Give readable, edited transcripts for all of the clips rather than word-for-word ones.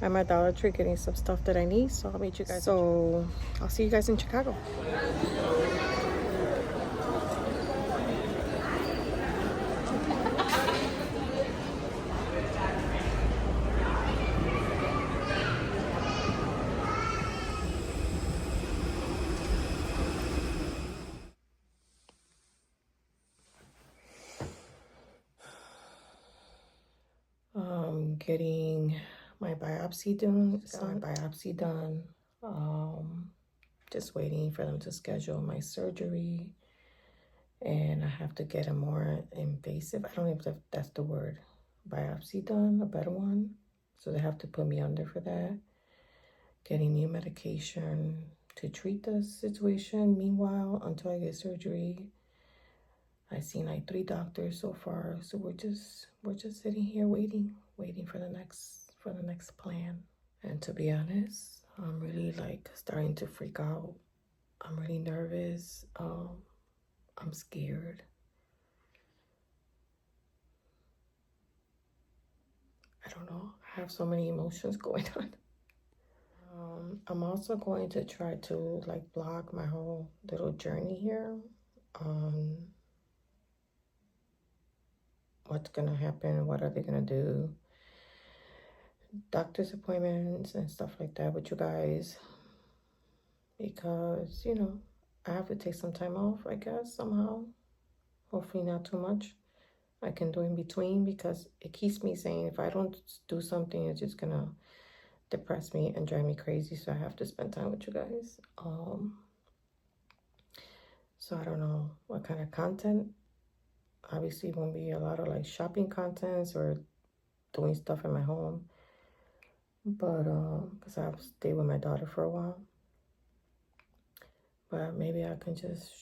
I'm at Dollar Tree getting some stuff that I need, so I'll meet you guys. So I'll see you guys in Chicago. Getting my biopsy done. Just waiting for them to schedule my surgery, and I have to get a more invasive, I don't know if that's the word, biopsy done, a better one. So they have to put me under for that. Getting new medication to treat the situation. Meanwhile, until I get surgery, I've seen like 3 doctors so far. So we're just sitting here waiting for the next plan. And to be honest, I'm really like starting to freak out. I'm really nervous. I'm scared. I don't know. I have so many emotions going on. I'm also going to try to like vlog my whole little journey here. What's gonna happen? What are they gonna do? Doctor's appointments and stuff like that with you guys, because you know I have to take some time off, I guess, somehow. Hopefully not too much. I can do in between, because it keeps me saying if I don't do something, it's just gonna depress me and drive me crazy. So I have to spend time with you guys. So I don't know what kind of content. Obviously it won't be a lot of like shopping contents or doing stuff in my home, but because I have to stay with my daughter for a while. But maybe I can just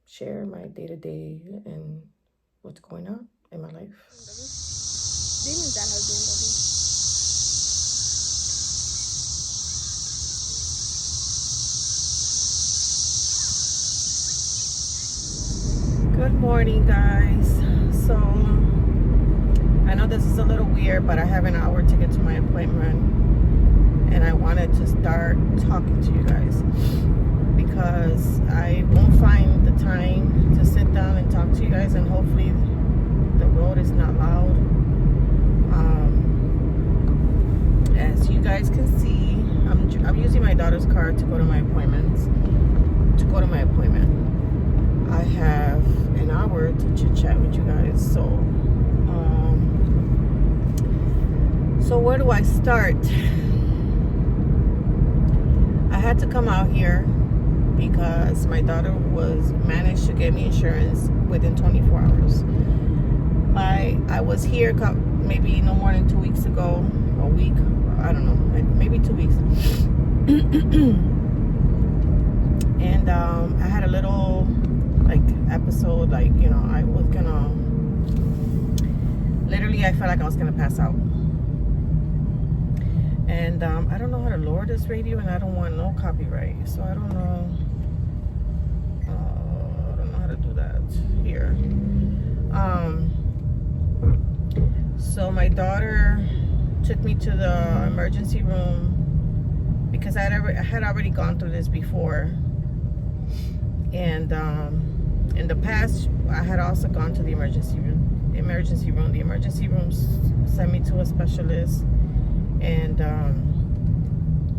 share my day-to-day and what's going on in my life. Good morning, guys. So I know this is a little weird, but I have an hour to get to my appointment, and I wanted to start talking to you guys because I won't find the time to sit down and talk to you guys, and hopefully the road is not loud. As you guys can see, I'm using my daughter's car to go to my appointments. I have an hour to chit chat with you guys. So where do I start? I had to come out here because my daughter managed to get me insurance within 24 hours. I was here maybe no more than 2 weeks ago, a week, I don't know, maybe 2 weeks. And I had a little like episode, like, you know, I was gonna, literally I felt like I was gonna pass out. And I don't know how to lower this radio, and I don't want no copyright, so I don't know how to do that here. So my daughter took me to the emergency room because I had already gone through this before, and in the past I had also gone to the emergency room. The emergency room sent me to a specialist, and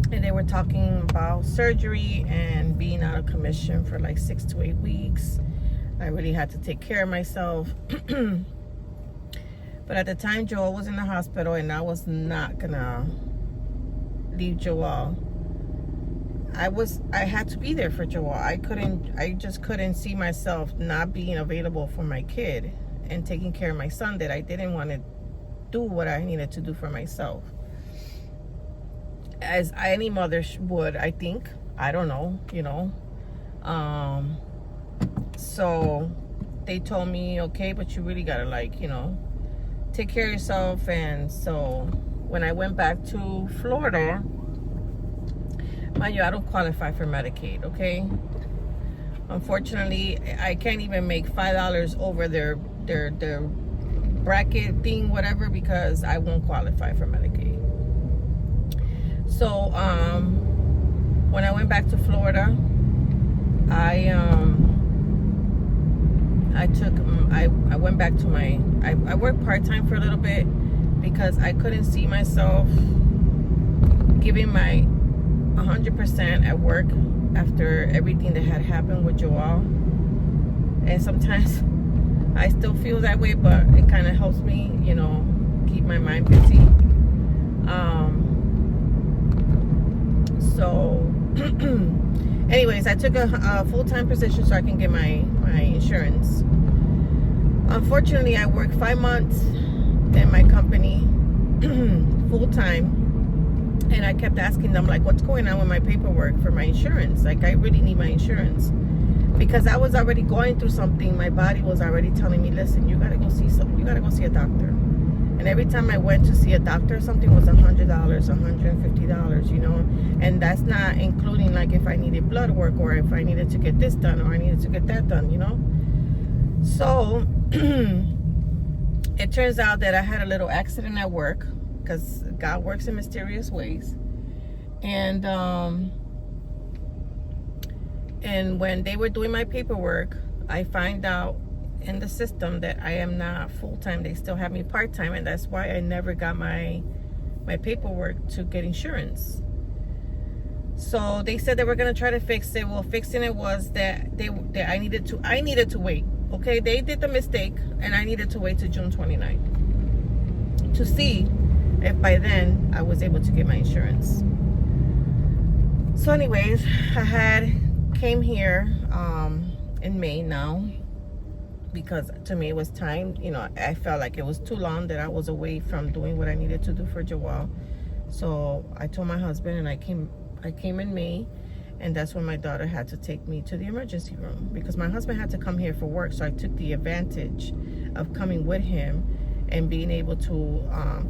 they were talking about surgery and being out of commission for like 6 to 8 weeks. I really had to take care of myself. But at the time, Joel was in the hospital, and I was not gonna leave Joel. I had to be there for Joel. I just couldn't see myself not being available for my kid and taking care of my son, that I didn't want to do what I needed to do for myself, as any mother would, I think. I don't know, you know. So they told me, okay, but you really gotta, like, you know, take care of yourself. And so when I went back to Florida, mind you, I don't qualify for Medicaid, okay? Unfortunately, I can't even make $5 over their bracket thing, whatever, because I won't qualify for Medicaid. So when I went back to Florida, I went back to I worked part-time for a little bit because I couldn't see myself giving my 100% at work after everything that had happened with Joel. And sometimes I still feel that way, but it kind of helps me, you know, keep my mind busy. So anyways, I took a full-time position so I can get my insurance. Unfortunately, I worked 5 months in my company full-time, and I kept asking them, like, what's going on with my paperwork for my insurance? Like, I really need my insurance, because I was already going through something. My body was already telling me, listen, you gotta go see a doctor. And every time I went to see a doctor, something was $100, $150, you know. And that's not including, like, if I needed blood work, or if I needed to get this done, or I needed to get that done, you know. So it turns out that I had a little accident at work, because God works in mysterious ways. And when they were doing my paperwork, I find out in the system that I am not full-time. They still have me part-time, and that's why I never got my paperwork to get insurance. So they said they were gonna try to fix it. Well, fixing it was that I needed to wait. Okay, they did the mistake, and I needed to wait till June 29th to see if by then I was able to get my insurance. So anyways, I came here in May now, because to me it was time. You know, I felt like it was too long that I was away from doing what I needed to do for Joel. So I told my husband, and I came in May, and that's when my daughter had to take me to the emergency room, because my husband had to come here for work. So I took the advantage of coming with him and being able to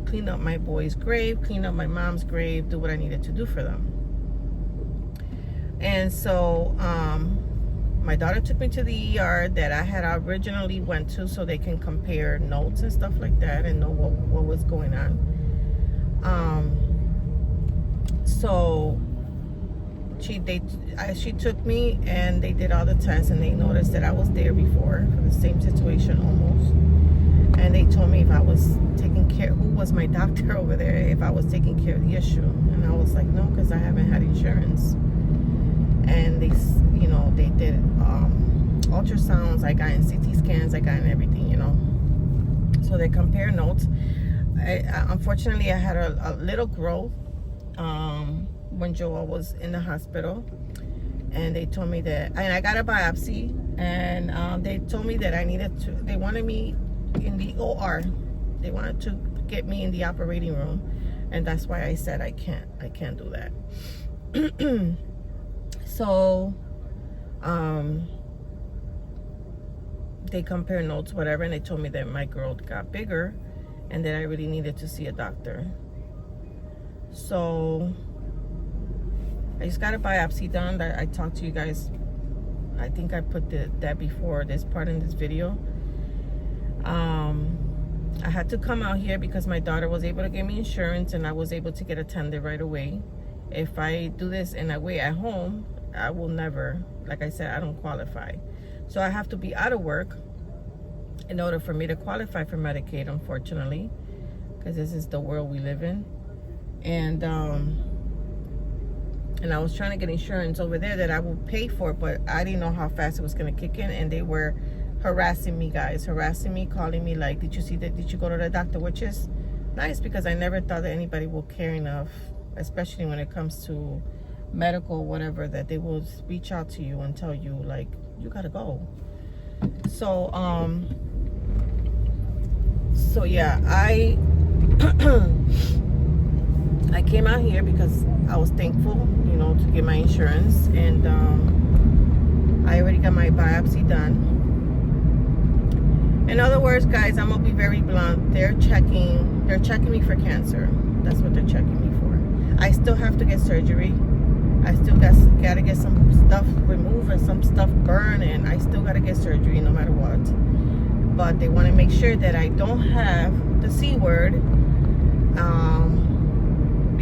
clean up my boy's grave, clean up my mom's grave, do what I needed to do for them. And so my daughter took me to the ER that I had originally went to, so they can compare notes and stuff like that and know what was going on. So she took me, and they did all the tests, and they noticed that I was there before for the same situation almost. And they told me if I was taking care, who was my doctor over there, if I was taking care of the issue. And I was like, no, because I haven't had insurance. And they, you know, they did ultrasounds, I got in CT scans, I got in everything, you know. So they compare notes. Unfortunately, I had a little growth when Joel was in the hospital, and they told me that, and I got a biopsy, and they told me that they wanted me in the OR. They wanted to get me in the operating room, and that's why I said I can't do that. So they compare notes, whatever, and they told me that my growth got bigger and that I really needed to see a doctor. So I just got a biopsy done. That I talked to you guys, I think I put that before this part in this video. I had to come out here because my daughter was able to get me insurance, and I was able to get attended right away. If I do this and I wait at home, I will never, like I said, I don't qualify. So I have to be out of work in order for me to qualify for Medicaid, unfortunately, because this is the world we live in. And I was trying to get insurance over there that I will pay for, but I didn't know how fast it was going to kick in, and they were harassing me, calling me like, did you see that, did you go to the doctor? Which is nice, because I never thought that anybody would care enough, especially when it comes to medical, whatever, that they will reach out to you and tell you, like, you gotta go. So yeah, I came out here because I was thankful, you know, to get my insurance, and I already got my biopsy done. In other words, guys, I'm gonna be very blunt. They're checking me for cancer. That's what they're checking me for. I still have to get surgery. I still gotta get some stuff removed and some stuff burned, and I still gotta get surgery no matter what. But they want to make sure that I don't have the C word,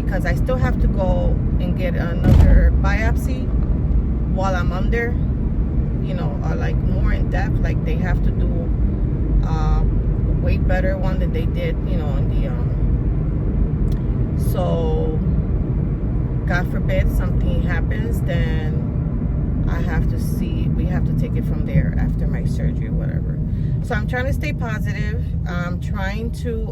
because I still have to go and get another biopsy while I'm under, you know, like more in depth. Like they have to do way better one than they did, you know, in the so God forbid something happens, then I have to see, we have to take it from there after my surgery or whatever. So I'm trying to stay positive. I'm trying to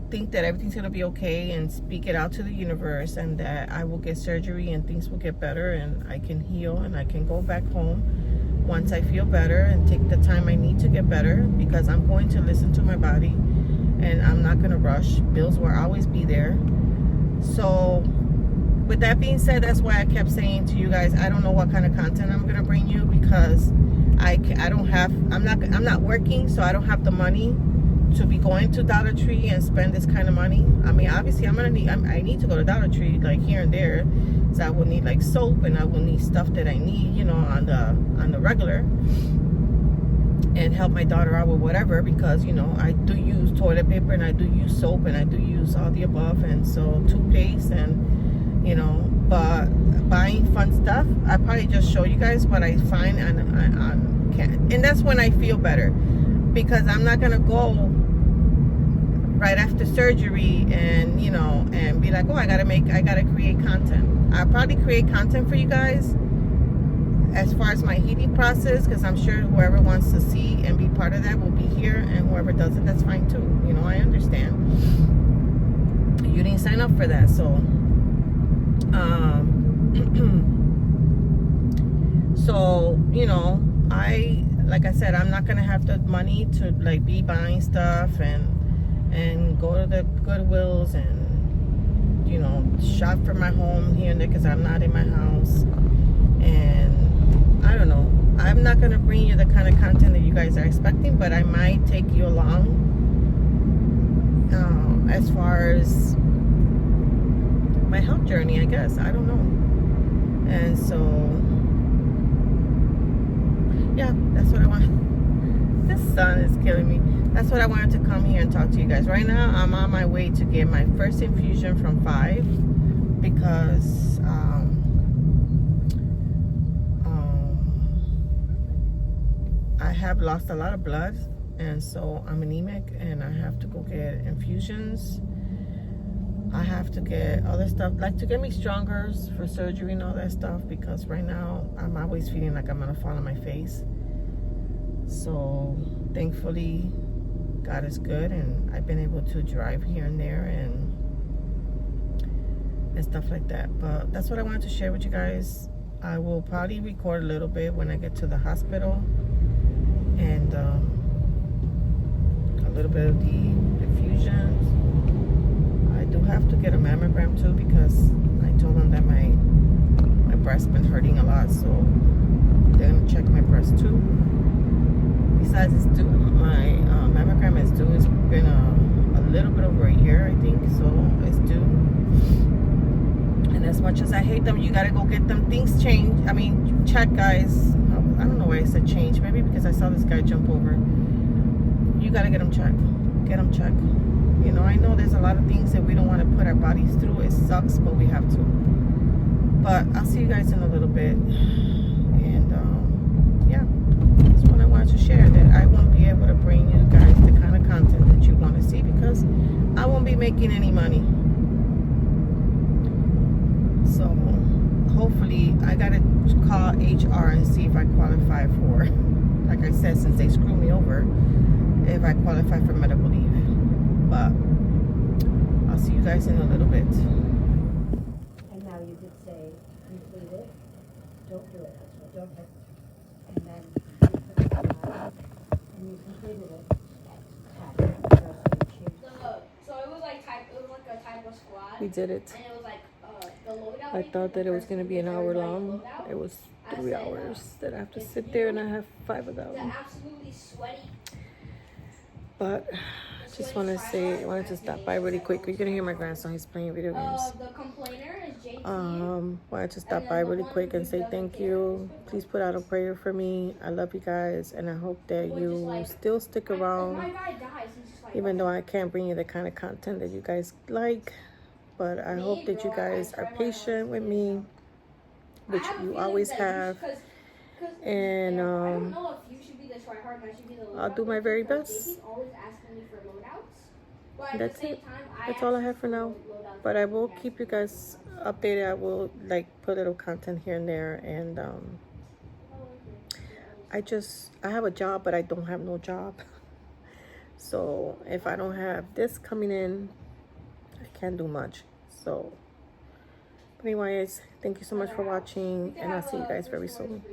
think that everything's gonna be okay and speak it out to the universe, and that I will get surgery and things will get better and I can heal and I can go back home once I feel better and take the time I need to get better, because I'm going to listen to my body and I'm not gonna rush. Bills will always be there. So with that being said, that's why I kept saying to you guys, I don't know what kind of content I'm gonna bring you, because I'm not working, so I don't have the money to be going to Dollar Tree and spend this kind of money. I mean, obviously I need to go to Dollar Tree like here and there, so I will need like soap and I will need stuff that I need, you know, on the regular, and help my daughter out with whatever, because, you know, I do use toilet paper and I do use soap and I do use all the above, and so toothpaste, and, you know, but buying fun stuff, I probably just show you guys what I find on and that's when I feel better, because I'm not gonna go right after surgery and, you know, and be like, oh, I gotta create content. I'll probably create content for you guys as far as my healing process, because I'm sure whoever wants to see and be part of that will be here, and whoever doesn't, that's fine too. You know, I understand. You didn't sign up for that, so so, you know, like I said, I'm not gonna have the money to like be buying stuff and go to the Goodwills and, you know, shop for my home here and there, because I'm not in my house. And I don't know, I'm not gonna bring you the kind of content that you guys are expecting, but I might take you along as far as my health journey, I guess. I don't know. And so yeah, that's what I want. This sun is killing me. That's what I wanted to come here and talk to you guys. Right now, I'm on my way to get my first infusion from 5, because I have lost a lot of blood, and so I'm anemic, and I have to go get infusions. I have to get other stuff, like to get me stronger for surgery and all that stuff, because right now I'm always feeling like I'm gonna fall on my face. So thankfully God is good, and I've been able to drive here and there and stuff like that. But that's what I wanted to share with you guys. I will probably record a little bit when I get to the hospital, and a little bit of the infusions. I do have to get a mammogram too, because I told them that my breast's been hurting a lot, so they're gonna check my breast too. Besides, it's due, my mammogram is due. It's been a little bit over a year, I think, so it's due. And as much as I hate them, you gotta go get them things changed. I mean, check, guys. I don't know why I said change. Maybe because I saw this guy jump over. You gotta get them checked. Get them checked. You know, I know there's a lot of things that we don't want to put our bodies through. It sucks, but we have to. But I'll see you guys in a little bit. And yeah, that's what I wanted to share. That I won't be able to bring you guys the kind of content that you want to see, because I won't be making any money. So hopefully, I gotta call HR and see if I qualify for, like I said, since they screwed me over, if I qualify for medical leave. But I'll see you guys in a little bit. And now you could say, complete it, don't do it, don't hit, and then you put it on, and you completed it, tap it, press it, change. So it was like a type of squad. We did it. And it was like the loadout. I thought that it was gonna be an hour long. It was 3 hours that I have to sit there, and I have 5 of them. The absolutely sweaty. But Just want to say, I wanted to stop by really quick. You're gonna hear my grandson. He's playing video games. The complainer is JT. Wanted to stop by really quick and say thank you. Please put out a prayer for me. I love you guys, and I hope that you still stick My around, guy dies. He's just like, even though I can't bring you the kind of content that you guys like. But I hope that you guys are patient with me, which you always have. And I don't know if you should be the tryhard and I should be the loadout. I'll do my very best. JT's always asking me for loadouts. But at That's the same it. time, That's all I have for now. But I will keep you guys updated. I will like put little content here and there. And I have a job, but I don't have no job. So if I don't have this coming in, I can't do much. So, but anyways, thank you so much for watching, and I'll see you guys very soon.